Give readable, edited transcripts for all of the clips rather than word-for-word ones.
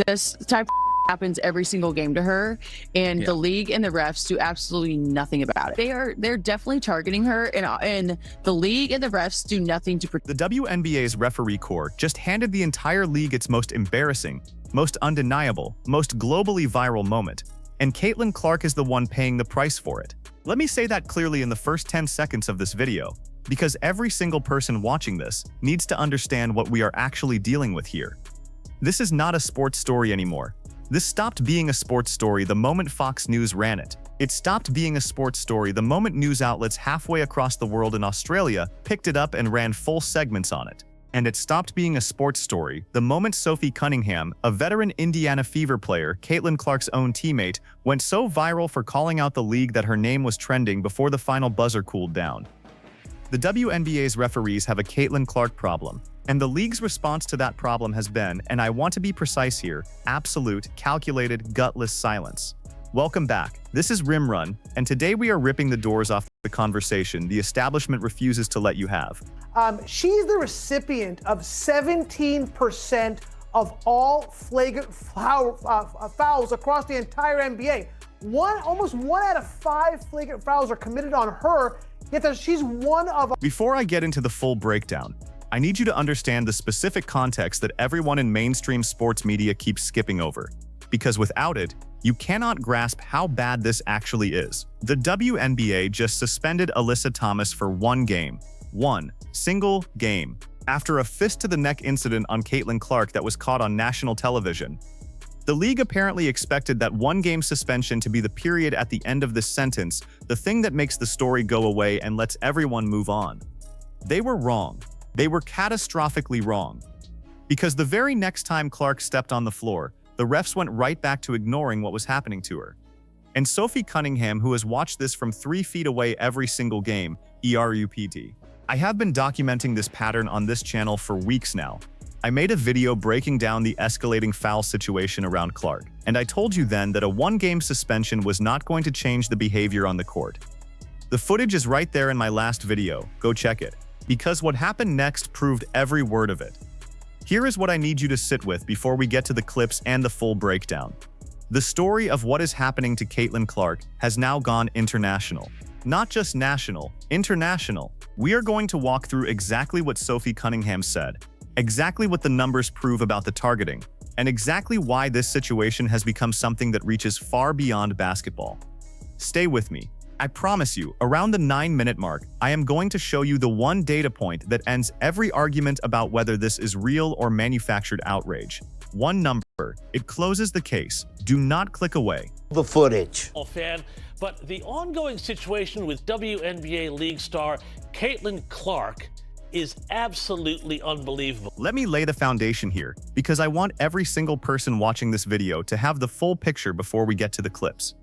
This type of happens every single game to her, and the league and the refs do absolutely nothing about it. They're definitely targeting her, and the league and the refs do nothing to protect. The WNBA's referee corps just handed the entire league its most embarrassing, most undeniable, most globally viral moment, and Caitlin Clark is the one paying the price for it. Let me say that clearly in the first 10 seconds of this video, because every single person watching this needs to understand what we are actually dealing with here. This is not a sports story anymore. This stopped being a sports story the moment Fox News ran it. It stopped being a sports story the moment news outlets halfway across the world in Australia picked it up and ran full segments on it. And it stopped being a sports story the moment Sophie Cunningham, a veteran Indiana Fever player, Caitlin Clark's own teammate, went so viral for calling out the league that her name was trending before the final buzzer cooled down. The WNBA's referees have a Caitlin Clark problem, and the league's response to that problem has been, and I want to be precise here, absolute, calculated, gutless silence. Welcome back. This is Rimrun, and today we are ripping the doors off the conversation the establishment refuses to let you have. She's the recipient of 17% of all flagrant fouls across the entire NBA. Almost 1 out of 5 flagrant fouls are committed on her, yet she's one of... Before I get into the full breakdown, I need you to understand the specific context that everyone in mainstream sports media keeps skipping over, because without it, you cannot grasp how bad this actually is. The WNBA just suspended Alyssa Thomas for one game. One single game. After a fist-to-the-neck incident on Caitlin Clark that was caught on national television. The league apparently expected that one-game suspension to be the period at the end of this sentence, the thing that makes the story go away and lets everyone move on. They were wrong. They were catastrophically wrong. Because the very next time Clark stepped on the floor, the refs went right back to ignoring what was happening to her. And Sophie Cunningham, who has watched this from 3 feet away every single game, ERUPT. I have been documenting this pattern on this channel for weeks now. I made a video breaking down the escalating foul situation around Clark, and I told you then that a one-game suspension was not going to change the behavior on the court. The footage is right there in my last video, go check it, because what happened next proved every word of it. Here is what I need you to sit with before we get to the clips and the full breakdown. The story of what is happening to Caitlin Clark has now gone international. Not just national, international. We are going to walk through exactly what Sophie Cunningham said, exactly what the numbers prove about the targeting, and exactly why this situation has become something that reaches far beyond basketball. Stay with me. I promise you, around the 9-minute mark, I am going to show you the one data point that ends every argument about whether this is real or manufactured outrage. One number. It closes the case. Do not click away. The footage. Fan, but the ongoing situation with WNBA league star Caitlin Clark is absolutely unbelievable. Let me lay the foundation here, because I want every single person watching this video to have the full picture before we get to the clips.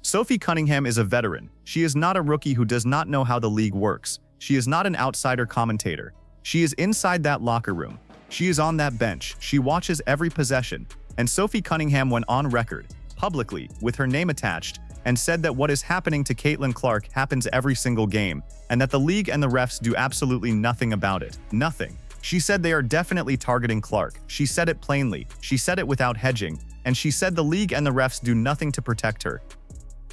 Sophie Cunningham is a veteran. She is not a rookie who does not know how the league works. She is not an outsider commentator. She is inside that locker room. She is on that bench. She watches every possession. And Sophie Cunningham went on record, publicly, with her name attached, and said that what is happening to Caitlin Clark happens every single game, and that the league and the refs do absolutely nothing about it. Nothing. She said they are definitely targeting Clark. She said it plainly. She said it without hedging. And she said the league and the refs do nothing to protect her.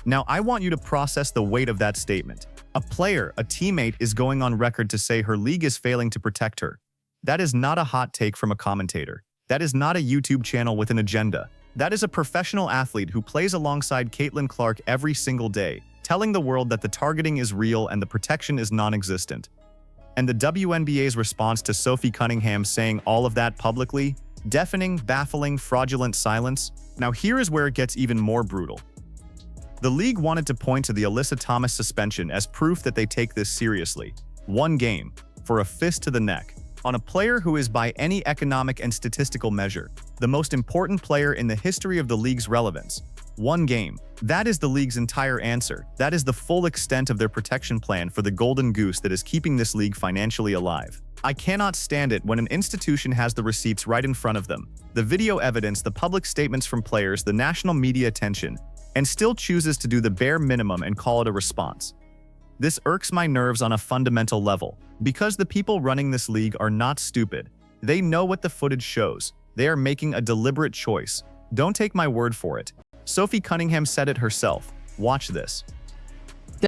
Now, I want you to process the weight of that statement. A player, a teammate, is going on record to say her league is failing to protect her. That is not a hot take from a commentator. That is not a YouTube channel with an agenda. That is a professional athlete who plays alongside Caitlin Clark every single day, telling the world that the targeting is real and the protection is non-existent. And the WNBA's response to Sophie Cunningham saying all of that publicly? Deafening, baffling, fraudulent silence? Now here is where it gets even more brutal. The league wanted to point to the Alyssa Thomas suspension as proof that they take this seriously. One game, for a fist to the neck, on a player who is by any economic and statistical measure, the most important player in the history of the league's relevance. One game. That is the league's entire answer. That is the full extent of their protection plan for the golden goose that is keeping this league financially alive. I cannot stand it when an institution has the receipts right in front of them, the video evidence, the public statements from players, the national media attention, and still chooses to do the bare minimum and call it a response. This irks my nerves on a fundamental level, because the people running this league are not stupid. They know what the footage shows. They are making a deliberate choice. Don't take my word for it. Sophie Cunningham said it herself. Watch this.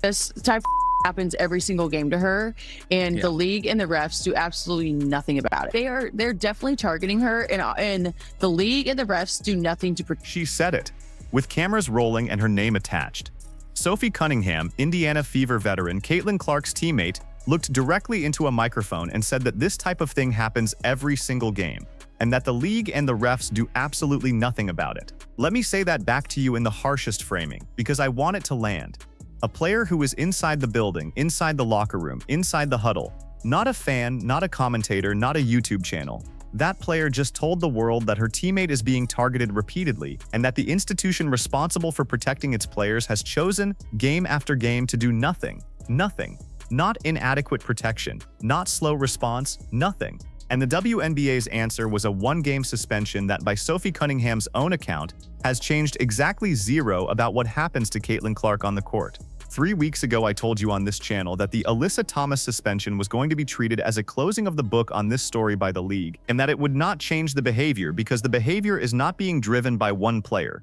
This type of happens every single game to her, and the league and the refs do absolutely nothing about it. They're definitely targeting her, and the league and the refs do nothing to protect. She said it, with cameras rolling and her name attached. Sophie Cunningham, Indiana Fever veteran Caitlin Clark's teammate, looked directly into a microphone and said that this type of thing happens every single game, and that the league and the refs do absolutely nothing about it. Let me say that back to you in the harshest framing, because I want it to land. A player who is inside the building, inside the locker room, inside the huddle, not a fan, not a commentator, not a YouTube channel. That player just told the world that her teammate is being targeted repeatedly and that the institution responsible for protecting its players has chosen, game after game, to do nothing. Nothing. Not inadequate protection, not slow response, nothing. And the WNBA's answer was a one-game suspension that, by Sophie Cunningham's own account, has changed exactly zero about what happens to Caitlin Clark on the court. 3 weeks ago, I told you on this channel that the Alyssa Thomas suspension was going to be treated as a closing of the book on this story by the league, and that it would not change the behavior because the behavior is not being driven by one player.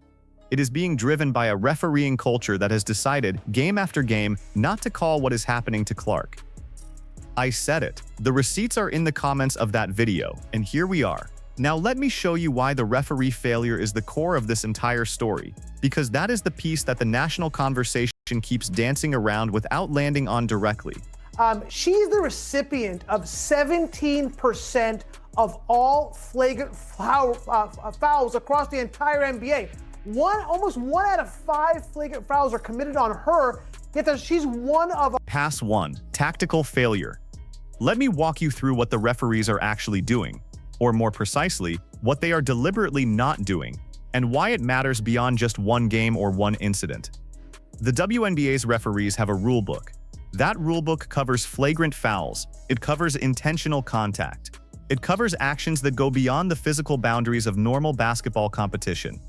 It is being driven by a refereeing culture that has decided, game after game, not to call what is happening to Clark. I said it. The receipts are in the comments of that video, and here we are. Now let me show you why the referee failure is the core of this entire story, because that is the piece that the national conversation keeps dancing around without landing on directly. She's the recipient of 17% of all flagrant fouls across the entire NBA. Almost 1 out of 5 flagrant fouls are committed on her, yet she's one of... Pass 1. Tactical failure. Let me walk you through what the referees are actually doing, or more precisely, what they are deliberately not doing, and why it matters beyond just one game or one incident. The WNBA's referees have a rulebook. That rulebook covers flagrant fouls. It covers intentional contact. It covers actions that go beyond the physical boundaries of normal basketball competition.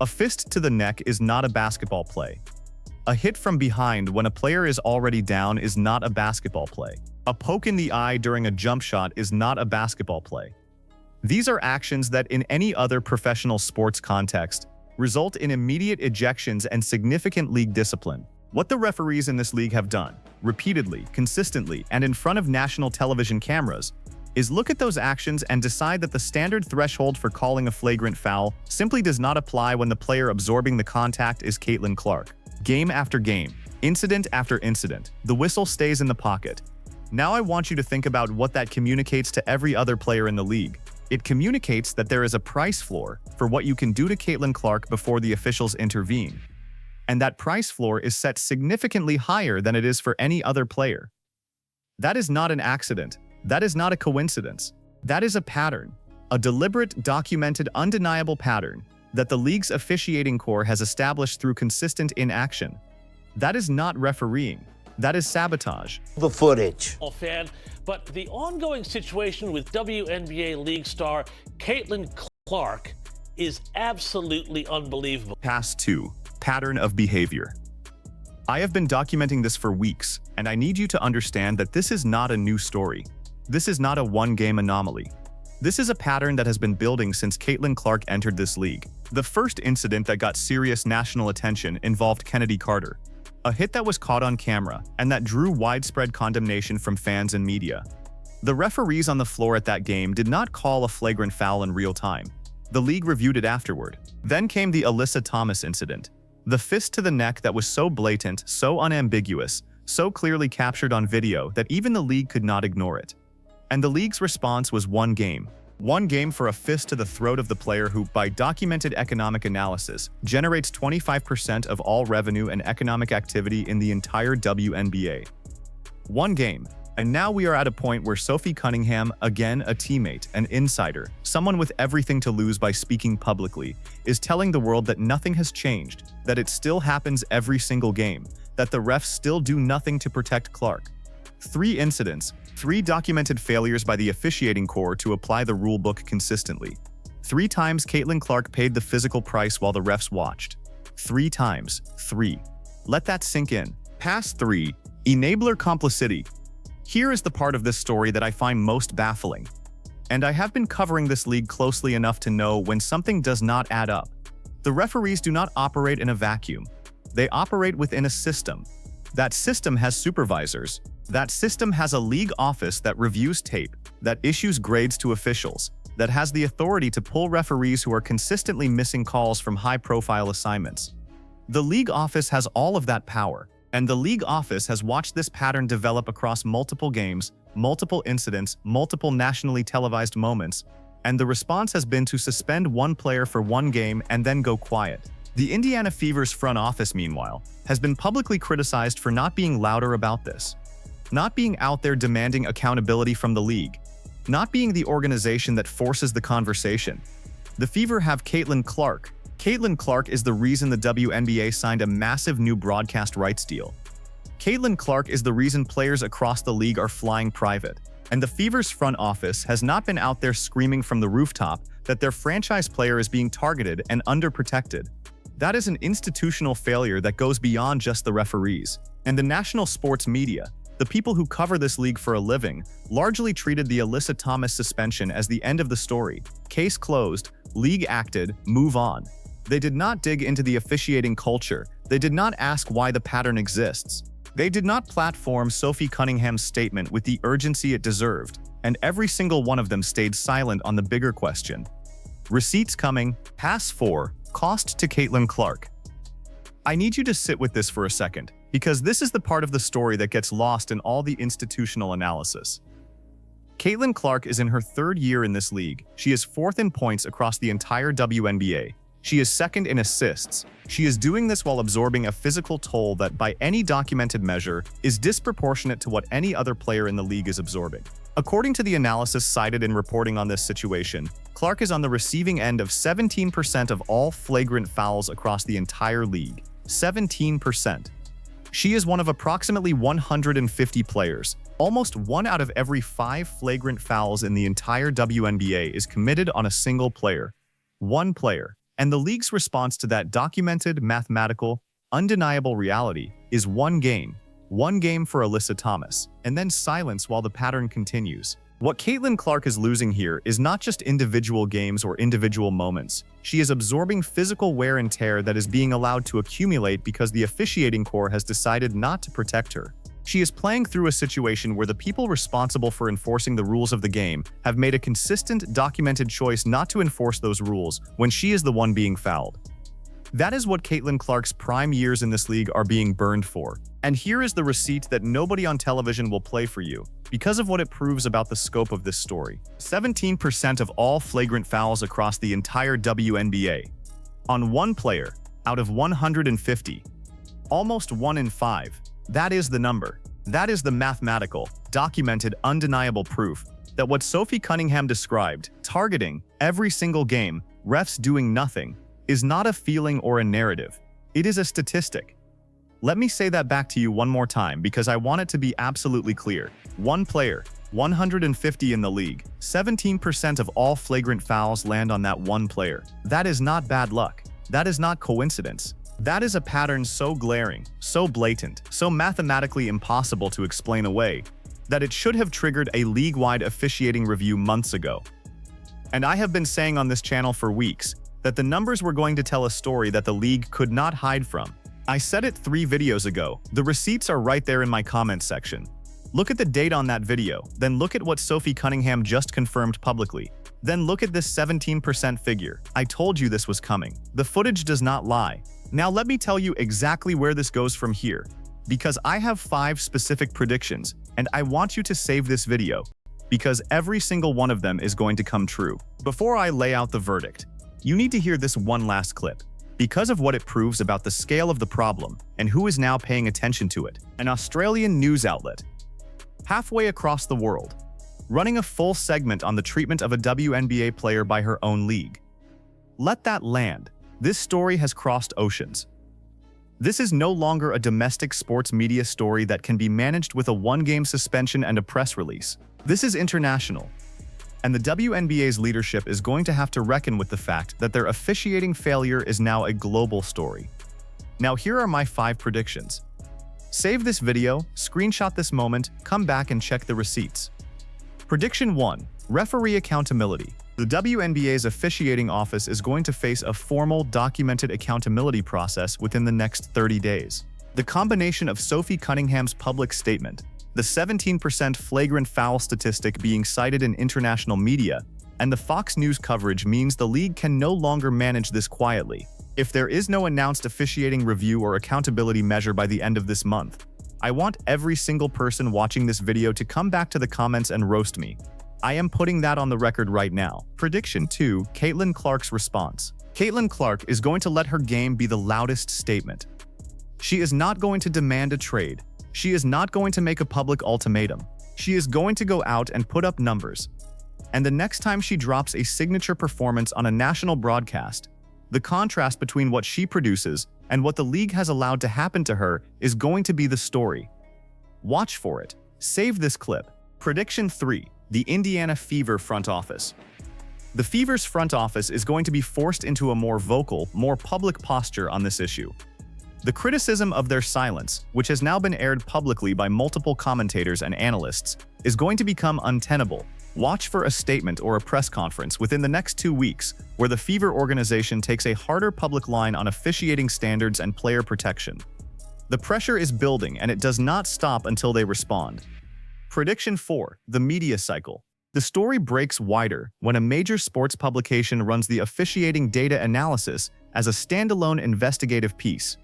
A fist to the neck is not a basketball play. A hit from behind when a player is already down is not a basketball play. A poke in the eye during a jump shot is not a basketball play. These are actions that, in any other professional sports context, result in immediate ejections and significant league discipline. What the referees in this league have done, repeatedly, consistently, and in front of national television cameras, is look at those actions and decide that the standard threshold for calling a flagrant foul simply does not apply when the player absorbing the contact is Caitlin Clark. Game after game, incident after incident, the whistle stays in the pocket. Now I want you to think about what that communicates to every other player in the league. It communicates that there is a price floor for what you can do to Caitlin Clark before the officials intervene. And that price floor is set significantly higher than it is for any other player. That is not an accident. That is not a coincidence. That is a pattern. A deliberate, documented, undeniable pattern that the league's officiating core has established through consistent inaction. That is not refereeing. That is sabotage. The footage. Fan, but the ongoing situation with WNBA league star Caitlin Clark is absolutely unbelievable. Pass 2. Pattern of behavior. I have been documenting this for weeks, and I need you to understand that this is not a new story. This is not a one-game anomaly. This is a pattern that has been building since Caitlin Clark entered this league. The first incident that got serious national attention involved Kennedy Carter, a hit that was caught on camera and that drew widespread condemnation from fans and media. The referees on the floor at that game did not call a flagrant foul in real time. The league reviewed it afterward. Then came the Alyssa Thomas incident, the fist to the neck that was so blatant, so unambiguous, so clearly captured on video that even the league could not ignore it. And the league's response was one game. One game for a fist to the throat of the player who, by documented economic analysis, generates 25% of all revenue and economic activity in the entire WNBA. One game. And now we are at a point where Sophie Cunningham, again a teammate, an insider, someone with everything to lose by speaking publicly, is telling the world that nothing has changed, that it still happens every single game, that the refs still do nothing to protect Clark. 3 incidents, 3 documented failures by the officiating core to apply the rulebook consistently. 3 times Caitlin Clark paid the physical price while the refs watched. 3 times. 3. Let that sink in. Pass 3. Enabler complicity. Here is the part of this story that I find most baffling. and I have been covering this league closely enough to know when something does not add up. The referees do not operate in a vacuum. They operate within a system. That system has supervisors. That system has a league office that reviews tape, that issues grades to officials, that has the authority to pull referees who are consistently missing calls from high-profile assignments. The league office has all of that power, and the league office has watched this pattern develop across multiple games, multiple incidents, multiple nationally televised moments, and the response has been to suspend one player for one game and then go quiet. The Indiana Fever's front office, meanwhile, has been publicly criticized for not being louder about this, not being out there demanding accountability from the league, not being the organization that forces the conversation. The Fever have Caitlin Clark. Caitlin Clark is the reason the WNBA signed a massive new broadcast rights deal. Caitlin Clark is the reason players across the league are flying private. And the Fever's front office has not been out there screaming from the rooftop that their franchise player is being targeted and underprotected. That is an institutional failure that goes beyond just the referees. And the national sports media, the people who cover this league for a living, largely treated the Alyssa Thomas suspension as the end of the story. Case closed, league acted, move on. They did not dig into the officiating culture. They did not ask why the pattern exists. They did not platform Sophie Cunningham's statement with the urgency it deserved, and every single one of them stayed silent on the bigger question. Receipts coming, pass 4, cost to Caitlin Clark. I need you to sit with this for a second, because this is the part of the story that gets lost in all the institutional analysis. Caitlin Clark is in her 3rd year in this league. She is 4th in points across the entire WNBA. She is 2nd in assists. She is doing this while absorbing a physical toll that, by any documented measure, is disproportionate to what any other player in the league is absorbing. According to the analysis cited in reporting on this situation, Clark is on the receiving end of 17% of all flagrant fouls across the entire league. 17%. She is one of approximately 150 players. Almost 1 out of every 5 flagrant fouls in the entire WNBA is committed on a single player. One player. And the league's response to that documented, mathematical, undeniable reality is one game. One game for Alyssa Thomas, and then silence while the pattern continues. What Caitlin Clark is losing here is not just individual games or individual moments. She is absorbing physical wear and tear that is being allowed to accumulate because the officiating corps has decided not to protect her. She is playing through a situation where the people responsible for enforcing the rules of the game have made a consistent, documented choice not to enforce those rules when she is the one being fouled. That is what Caitlin Clark's prime years in this league are being burned for. And here is the receipt that nobody on television will play for you, because of what it proves about the scope of this story. 17% of all flagrant fouls across the entire WNBA. On one player, out of 150. Almost 1 in 5. That is the number. That is the mathematical, documented, undeniable proof that what Sophie Cunningham described, targeting every single game, refs doing nothing, is not a feeling or a narrative. It is a statistic. Let me say that back to you one more time because I want it to be absolutely clear. One player, 150 in the league, 17% of all flagrant fouls land on that one player. That is not bad luck. That is not coincidence. That is a pattern so glaring, so blatant, so mathematically impossible to explain away, that it should have triggered a league-wide officiating review months ago. And I have been saying on this channel for weeks that the numbers were going to tell a story that the league could not hide from. I said it 3 videos ago. The receipts are right there in my comments section. Look at the date on that video, then look at what Sophie Cunningham just confirmed publicly. Then look at this 17% figure. I told you this was coming. The footage does not lie. Now let me tell you exactly where this goes from here, because I have 5 specific predictions, and I want you to save this video, because every single one of them is going to come true. Before I lay out the verdict, you need to hear this one last clip, because of what it proves about the scale of the problem and who is now paying attention to it. An Australian news outlet, halfway across the world, running a full segment on the treatment of a WNBA player by her own league. Let that land. This story has crossed oceans. This is no longer a domestic sports media story that can be managed with a 1-game suspension and a press release. This is international. And the WNBA's leadership is going to have to reckon with the fact that their officiating failure is now a global story. Now here are my 5 predictions. Save this video, screenshot this moment, come back and check the receipts. Prediction 1. Referee accountability. The WNBA's officiating office is going to face a formal, documented accountability process within the next 30 days. The combination of Sophie Cunningham's public statement, the 17% flagrant foul statistic being cited in international media, and the Fox News coverage means the league can no longer manage this quietly. If there is no announced officiating review or accountability measure by the end of this month, I want every single person watching this video to come back to the comments and roast me. I am putting that on the record right now. Prediction 2. Caitlin Clark's response. Caitlin Clark is going to let her game be the loudest statement. She is not going to demand a trade. She is not going to make a public ultimatum. She is going to go out and put up numbers. And the next time she drops a signature performance on a national broadcast, the contrast between what she produces and what the league has allowed to happen to her is going to be the story. Watch for it. Save this clip. Prediction 3. The Indiana Fever front office. The Fever's front office is going to be forced into a more vocal, more public posture on this issue. The criticism of their silence, which has now been aired publicly by multiple commentators and analysts, is going to become untenable. Watch for a statement or a press conference within the next 2 weeks where the Fever organization takes a harder public line on officiating standards and player protection. The pressure is building and it does not stop until they respond. Prediction 4. The media cycle. The story breaks wider when a major sports publication runs the officiating data analysis as a standalone investigative piece.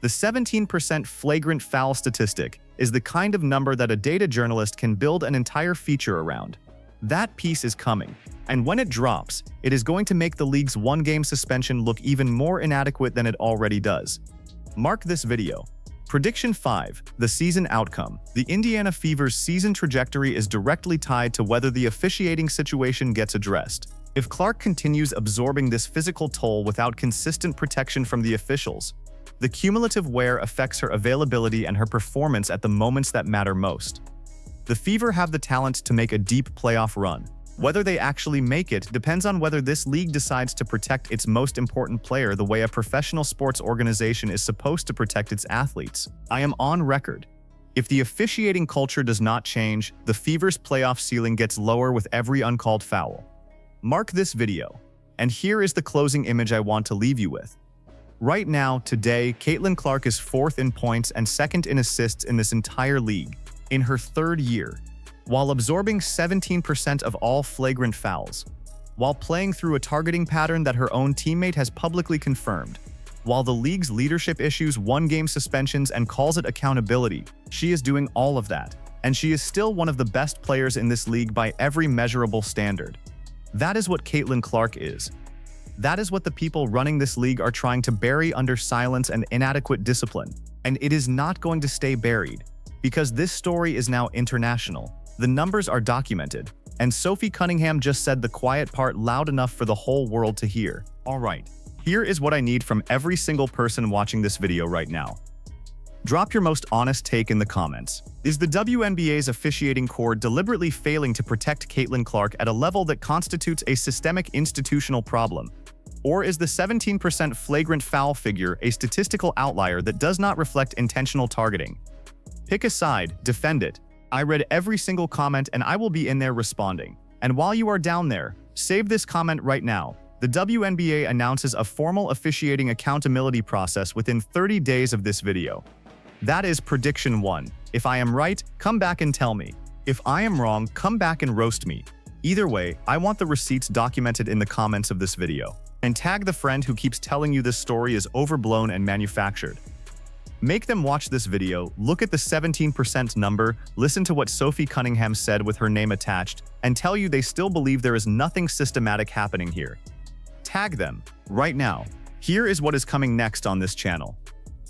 The 17% flagrant foul statistic is the kind of number that a data journalist can build an entire feature around. That piece is coming, and when it drops, it is going to make the league's one-game suspension look even more inadequate than it already does. Mark this video. Prediction 5. The season outcome. The Indiana Fever's season trajectory is directly tied to whether the officiating situation gets addressed. If Clark continues absorbing this physical toll without consistent protection from the officials, the cumulative wear affects her availability and her performance at the moments that matter most. The Fever have the talent to make a deep playoff run. Whether they actually make it depends on whether this league decides to protect its most important player the way a professional sports organization is supposed to protect its athletes. I am on record. If the officiating culture does not change, the Fever's playoff ceiling gets lower with every uncalled foul. Mark this video. And here is the closing image I want to leave you with. Right now, today, Caitlin Clark is 4th in points and 2nd in assists in this entire league, in her 3rd year, while absorbing 17% of all flagrant fouls, while playing through a targeting pattern that her own teammate has publicly confirmed, while the league's leadership issues one-game suspensions and calls it accountability. She is doing all of that, and she is still one of the best players in this league by every measurable standard. That is what Caitlin Clark is. That is what the people running this league are trying to bury under silence and inadequate discipline. And it is not going to stay buried, because this story is now international. The numbers are documented, and Sophie Cunningham just said the quiet part loud enough for the whole world to hear. Alright, here is what I need from every single person watching this video right now. Drop your most honest take in the comments. Is the WNBA's officiating core deliberately failing to protect Caitlin Clark at a level that constitutes a systemic institutional problem? Or is the 17% flagrant foul figure a statistical outlier that does not reflect intentional targeting? Pick a side, defend it. I read every single comment and I will be in there responding. And while you are down there, save this comment right now. The WNBA announces a formal officiating accountability process within 30 days of this video. That is prediction 1. If I am right, come back and tell me. If I am wrong, come back and roast me. Either way, I want the receipts documented in the comments of this video. And tag the friend who keeps telling you this story is overblown and manufactured. Make them watch this video, look at the 17% number, listen to what Sophie Cunningham said with her name attached, and tell you they still believe there is nothing systematic happening here. Tag them, right now. Here is what is coming next on this channel.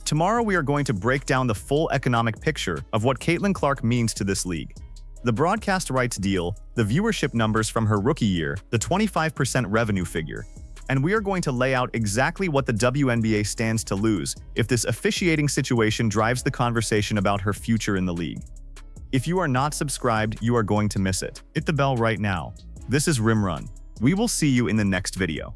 Tomorrow we are going to break down the full economic picture of what Caitlin Clark means to this league. The broadcast rights deal, the viewership numbers from her rookie year, the 25% revenue figure, and we are going to lay out exactly what the WNBA stands to lose if this officiating situation drives the conversation about her future in the league. If you are not subscribed, you are going to miss it. Hit the bell right now. This is Rimrun. We will see you in the next video.